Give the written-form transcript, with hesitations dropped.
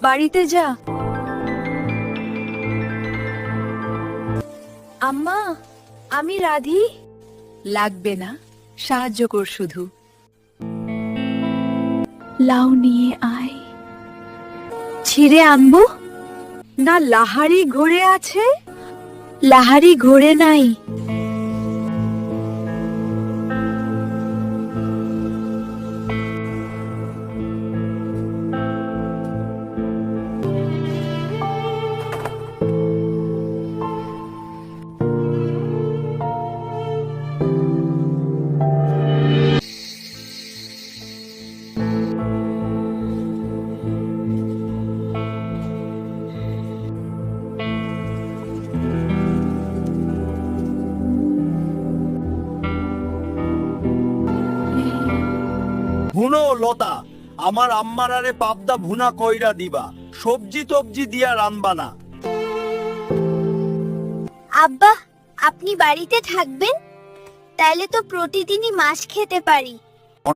বাড়িতে যা। আম্মা, আমি রাধি। লাগবে না, সাহায্য কর শুধু। লাউ নিয়ে আয়। ছিঁড়ে আনবো না? লাহারি ঘোরে আছে। লাহারি ঘোরে নাই। ভুনো লতা, আমার আম্মারারে পাবদা ভুনা কইরা দিবা, সবজি টবজি দিয়া রানবা না। আব্বা, আপনি বাড়িতে থাকবেন? তাইলে তো প্রতিদিনই মাছ খেতে পারি।